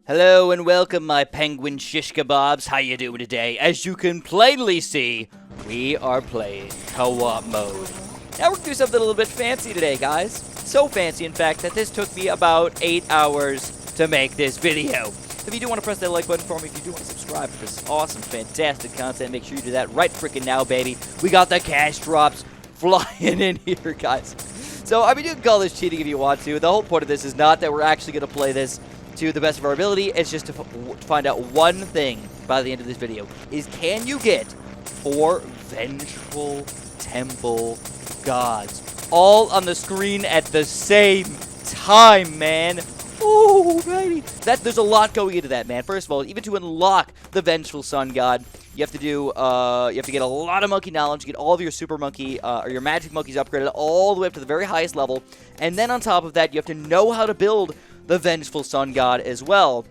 Hello and welcome, my penguin shish kebabs. How you doing today? As you can plainly see, we are playing co-op mode. Now we're going to do something a little bit fancy today, guys. So fancy, in fact, that this took me about 8 hours to make this video. If you do want to press that like button for me, if you do want to subscribe for this awesome, fantastic content, make sure you do that right freaking now, baby. We got the cash drops flying in here, guys. So, I mean, you can call this cheating if you want to. The whole point of this is not that we're actually going to play this to the best of our ability. It's just to find out one thing by the end of this video. Is can you get 4 Vengeful Temple gods all on the screen at the same time, man? Ooh, baby. There's a lot going into that, man. First of all, even to unlock the Vengeful Sun God, you have to do, you have to get a lot of monkey knowledge, get all of your super monkey, or your magic monkeys upgraded all the way up to the very highest level. And then on top of that, you have to know how to build the Vengeful Sun God as well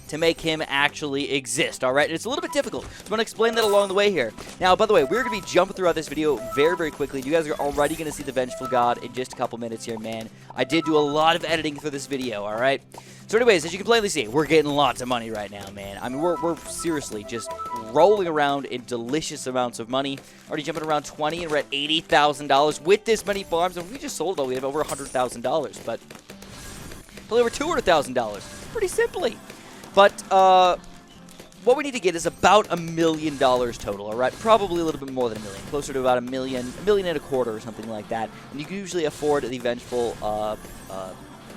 to make him actually exist, all right? And it's a little bit difficult, so I'm going to explain that along the way here. Now, by the way, we're going to be jumping throughout this video very, very quickly. You guys are already going to see the Vengeful God in just a couple minutes here, man. I did do a lot of editing for this video, all right? So anyways, as you can plainly see, we're getting lots of money right now, man. I mean, we're seriously just rolling around in delicious amounts of money. Already jumping around 20, and we're at $80,000 with this many farms. And we just sold it all. We have over $100,000, but over $200,000, pretty simply. But what we need to get is about $1 million total, all right? Probably a little bit more than $1 million, closer to about $1 million and a quarter or something like that. And you can usually afford the Vengeful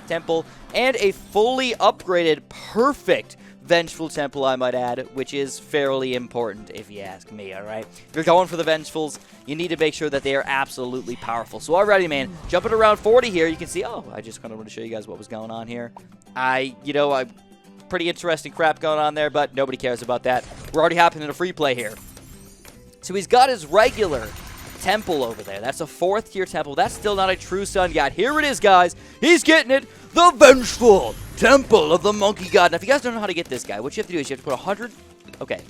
Temple and a fully upgraded, perfect Vengeful Temple, I might add, which is fairly important if you ask me, alright? If you're going for the Vengefuls, you need to make sure that they are absolutely powerful. So already, man, jumping around 40 here, you can see, oh, I just kind of want to show you guys what was going on here. Pretty interesting crap going on there, but nobody cares about that. We're already hopping into free play here. So he's got his regular temple over there. That's a 4th tier temple. That's still not a true sun god. Here it is, guys. He's getting it. The Vengeful Temple of the Monkey God. Now, if you guys don't know how to get this guy, what you have to do is you have to put 100... Okay,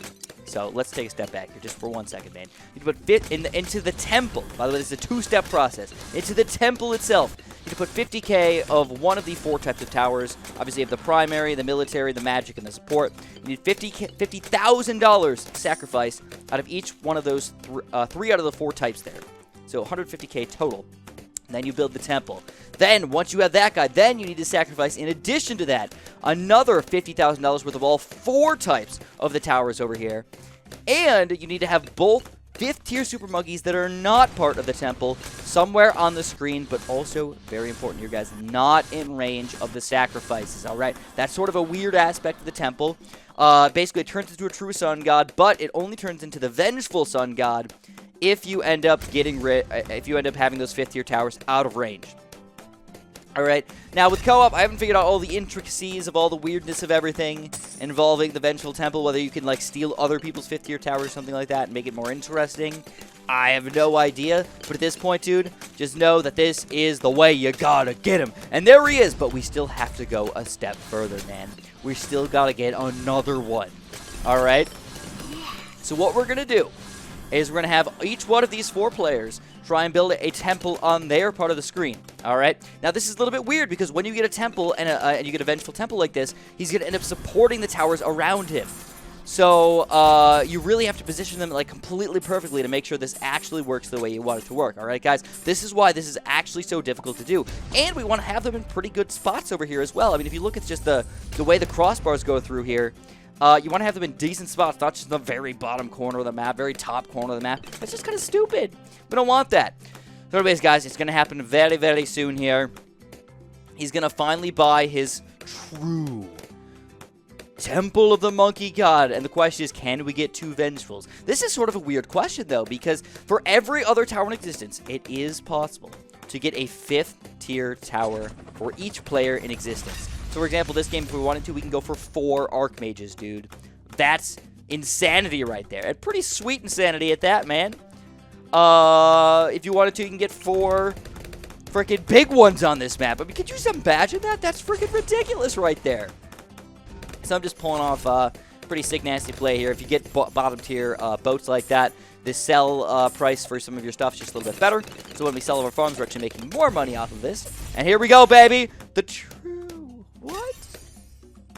so let's take a step back here just for 1 second, man. You have to put into the temple. By the way, this is a 2-step process. Into the temple itself. You have to put 50k of one of the 4 types of towers. Obviously, you have the primary, the military, the magic, and the support. You need $50,000 sacrifice out of each one of those 3 out of the 4 types there. So 150k total. And then you build the temple. Then, once you have that guy, then you need to sacrifice, in addition to that, another $50,000 worth of all 4 types of the towers over here. And you need to have both 5th tier super monkeys that are not part of the temple somewhere on the screen, but also, very important here, guys, not in range of the sacrifices, all right? That's sort of a weird aspect of the temple. Basically, it turns into a true sun god, but it only turns into the Vengeful Sun God if you end up having those 5th tier towers out of range. Alright, now with co-op, I haven't figured out all the intricacies of all the weirdness of everything involving the Vengeful Temple, whether you can, like, steal other people's 5th tier towers or something like that and make it more interesting. I have no idea, but at this point, dude, just know that this is the way you gotta get him. And there he is, but we still have to go a step further, man. We still gotta get another one. Alright? So what we're gonna do is we're going to have each one of these 4 players try and build a temple on their part of the screen, all right? Now, this is a little bit weird because when you get a temple and you get a Vengeful Temple like this, he's going to end up supporting the towers around him. So, you really have to position them, like, completely perfectly to make sure this actually works the way you want it to work, all right, guys? This is why this is actually so difficult to do. And we want to have them in pretty good spots over here as well. I mean, if you look at just the way the crossbars go through here, you want to have them in decent spots, not just in the very bottom corner of the map, very top corner of the map. That's just kind of stupid. We don't want that. So anyways, guys, it's going to happen very, very soon here. He's going to finally buy his true Temple of the Monkey God. And the question is, can we get 2 Vengefuls? This is sort of a weird question, though, because for every other tower in existence, it is possible to get a 5th tier tower for each player in existence. So, for example, this game, if we wanted to, we can go for 4 Archmages, dude. That's insanity right there. And pretty sweet insanity at that, man. If you wanted to, you can get 4 freaking big ones on this map. I mean, could you just imagine that? That's freaking ridiculous right there. So I'm just pulling off pretty sick, nasty play here. If you get bottom tier boats like that, the sell price for some of your stuff is just a little bit better. So when we sell our farms, we're actually making more money off of this. And here we go, baby. The true... What?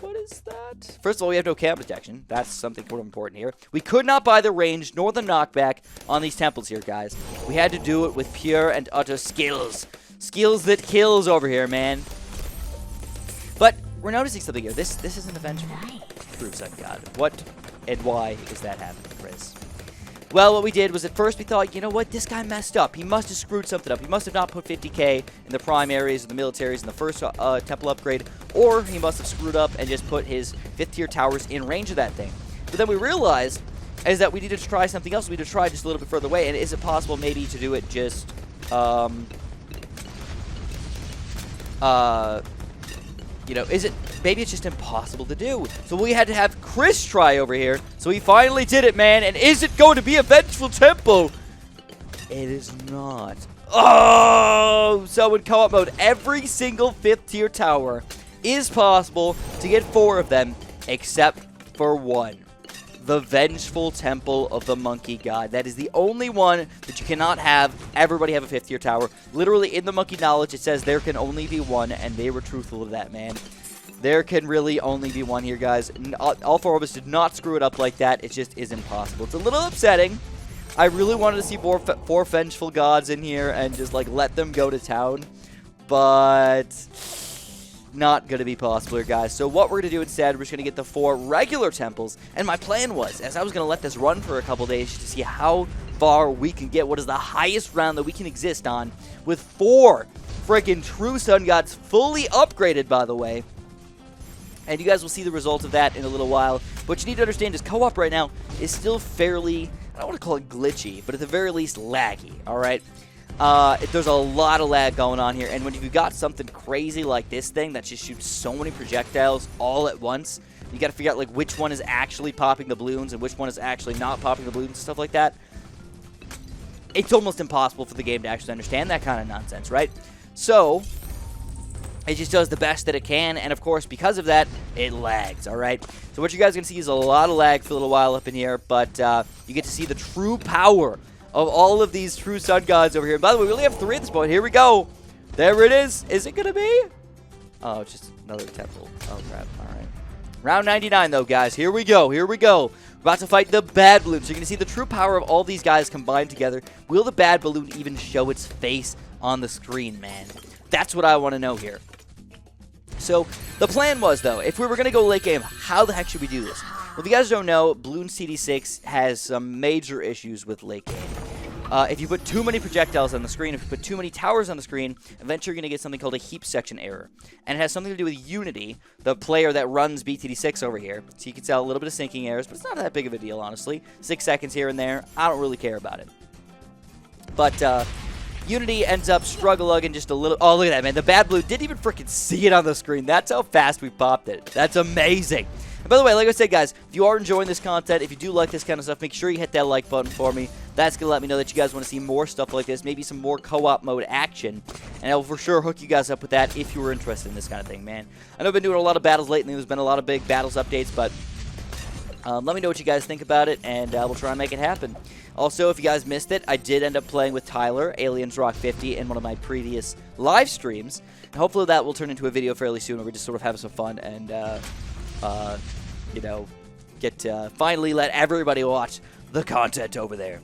What is that? First of all, we have no cam protection. That's something quite important here. We could not buy the range nor the knockback on these temples here, guys. We had to do it with pure and utter skills. Skills that kills over here, man. But we're noticing something here. This isn't a Vengeful True Sun God. What and why is that happening, Chris? Well, what we did was at first we thought, you know what, this guy messed up. He must have screwed something up. He must have not put 50k in the prime areas or the militaries in the first temple upgrade, or he must have screwed up and just put his 5th tier towers in range of that thing. But then we realized is that we needed to try something else. We need to try just a little bit further away, and is it possible maybe to do it just, you know, maybe it's just impossible to do. So we had to have Chris try over here. So he finally did it, man. And is it going to be a Vengeful Temple? It is not. Oh! So in co-op mode, every single 5th tier tower is possible to get 4 of them, except for one. The Vengeful Temple of the Monkey God. That is the only one that you cannot have everybody have a 5th tier tower. Literally in the Monkey Knowledge, it says there can only be one, and they were truthful of that, man. There can really only be one here, guys. All 4 of us did not screw it up like that. It just is impossible. It's a little upsetting. I really wanted to see 4 Vengeful Gods in here and just, like, let them go to town. But not going to be possible here, guys. So what we're going to do instead, we're just going to get the 4 regular temples. And my plan was, as I was going to let this run for a couple days just to see how far we can get, what is the highest round that we can exist on, with 4 freaking True Sun Gods fully upgraded, by the way. And you guys will see the results of that in a little while. What you need to understand is co-op right now is still fairly, I don't want to call it glitchy, but at the very least laggy, alright? There's a lot of lag going on here, and when you've got something crazy like this thing that just shoots so many projectiles all at once, you got to figure out like which one is actually popping the balloons and which one is actually not popping the balloons and stuff like that. It's almost impossible for the game to actually understand that kind of nonsense, right? So it just does the best that it can, and of course, because of that, it lags, alright? So what you guys are going to see is a lot of lag for a little while up in here, but you get to see the true power of all of these True Sun Gods over here. And by the way, we only have 3 at this point. Here we go. There it is. Is it going to be? Oh, it's just another temple. Oh, crap. Alright. Round 99, though, guys. Here we go. Here we go. We're about to fight the Bad Balloon. So you're going to see the true power of all these guys combined together. Will the Bad Balloon even show its face on the screen, man? That's what I want to know here. So, the plan was, though, if we were going to go late game, how the heck should we do this? Well, if you guys don't know, Bloons TD 6 has some major issues with late game. If you put too many projectiles on the screen, if you put too many towers on the screen, eventually you're going to get something called a heap section error. And it has something to do with Unity, the player that runs BTD6 over here. So you can tell a little bit of syncing errors, but it's not that big of a deal, honestly. 6 seconds here and there. I don't really care about it. But, Unity ends up struggle-lugging just a little. Oh, look at that, man. The Bad Blue didn't even freaking see it on the screen. That's how fast we popped it. That's amazing. And by the way, like I said, guys, if you are enjoying this content, if you do like this kind of stuff, make sure you hit that like button for me. That's going to let me know that you guys want to see more stuff like this, maybe some more co-op mode action. And I will for sure hook you guys up with that if you were interested in this kind of thing, man. I know I've been doing a lot of battles lately. There's been a lot of big battles updates, but let me know what you guys think about it, and we'll try and make it happen. Also, if you guys missed it, I did end up playing with Tyler, Aliens Rock 50, in one of my previous live streams. And hopefully that will turn into a video fairly soon where we just sort of have some fun and, you know, get to finally let everybody watch the content over there.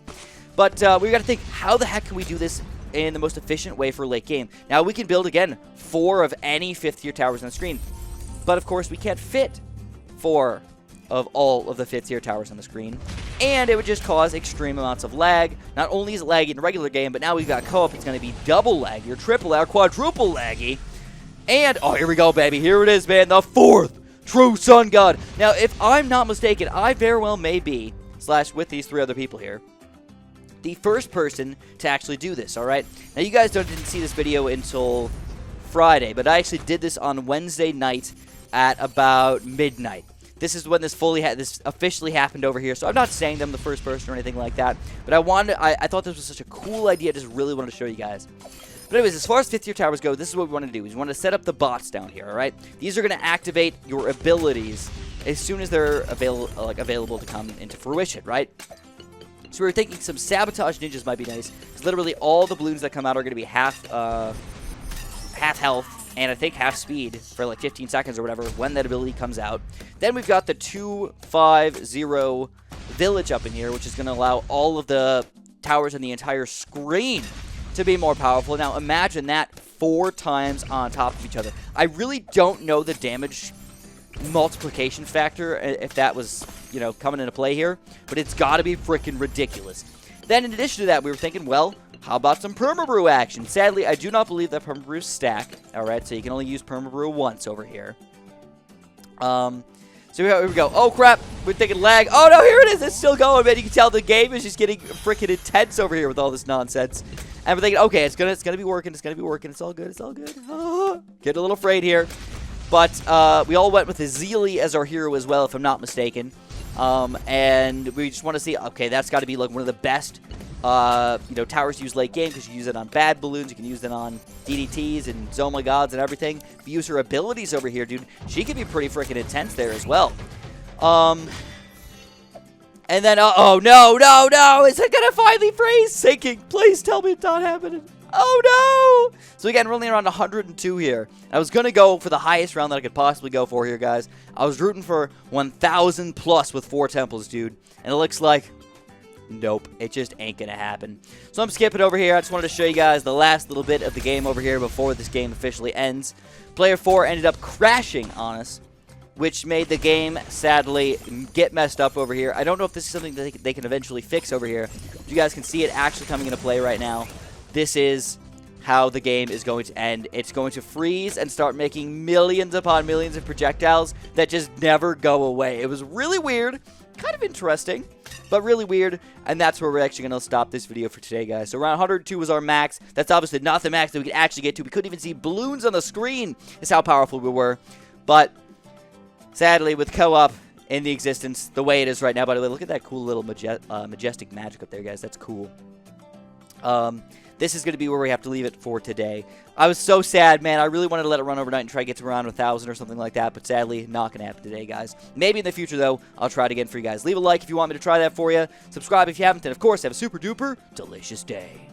But we got to think, how the heck can we do this in the most efficient way for late game? Now, we can build, again, 4 of any 5th tier towers on the screen. But, of course, we can't fit 4 of all of the 5th tier towers on the screen, and it would just cause extreme amounts of lag. Not only is it laggy in the regular game, but now we've got co-op, it's going to be double laggy, or triple or quadruple laggy. And, oh, here we go, baby. Here it is, man, the 4th True Sun God. Now, if I'm not mistaken, I very well may be, / with these 3 other people here, the first person to actually do this, alright? Now, you guys didn't see this video until Friday, but I actually did this on Wednesday night at about midnight. This is when this officially happened over here. So I'm not saying I'm the first person or anything like that, but I thought this was such a cool idea. I just really wanted to show you guys. But anyways, as far as 5th tier towers go, this is what we want to do. We want to set up the bots down here, all right? These are going to activate your abilities as soon as they're available to come into fruition, right? So we were thinking some sabotage ninjas might be nice, because literally all the balloons that come out are going to be half health. and I think half speed for like 15 seconds or whatever when that ability comes out. Then we've got the 2-5-0 village up in here, which is going to allow all of the towers in the entire screen to be more powerful. Now imagine that 4 times on top of each other. I really don't know the damage multiplication factor, if that was, you know, coming into play here, but it's got to be freaking ridiculous. Then in addition to that, we were thinking, well, how about some Permabrew action? Sadly, I do not believe that Permabrews stack. All right, so you can only use Permabrew once over here. So here we go. Oh, crap. We're thinking lag. Oh, no, here it is. It's still going, man. You can tell the game is just getting freaking intense over here with all this nonsense. And we're thinking, okay, it's gonna be working. It's gonna be working. It's all good. It's all good. Getting a little afraid here. But we all went with Azili as our hero as well, if I'm not mistaken. And we just want to see, okay, that's got to be like one of the best, you know, towers to use late game, because you use it on bad balloons, you can use it on DDTs and Zoma Gods and everything. If you use her abilities over here, dude, she can be pretty freaking intense there as well. And then, oh, no, is it going to finally freeze? Sinking. Please tell me it's not happening. Oh, no. So, again, we're only around 102 here. I was going to go for the highest round that I could possibly go for here, guys. I was rooting for 1,000 plus with 4 temples, dude. And it looks like, nope, it just ain't going to happen. So, I'm skipping over here. I just wanted to show you guys the last little bit of the game over here before this game officially ends. Player 4 ended up crashing on us, which made the game, sadly, get messed up over here. I don't know if this is something that they can eventually fix over here. You guys can see it actually coming into play right now. This is how the game is going to end. It's going to freeze and start making millions upon millions of projectiles that just never go away. It was really weird, kind of interesting, but really weird, and that's where we're actually going to stop this video for today, guys. So around 102 was our max. That's obviously not the max that we could actually get to. We couldn't even see balloons on the screen. Is how powerful we were, but sadly, with co-op in the existence the way it is right now, by the way, look at that cool little majestic magic up there, guys. That's cool. This is going to be where we have to leave it for today. I was so sad, man. I really wanted to let it run overnight and try to get to around 1,000 or something like that, but sadly, not going to happen today, guys. Maybe in the future, though, I'll try it again for you guys. Leave a like if you want me to try that for you. Subscribe if you haven't, and of course, have a super duper delicious day.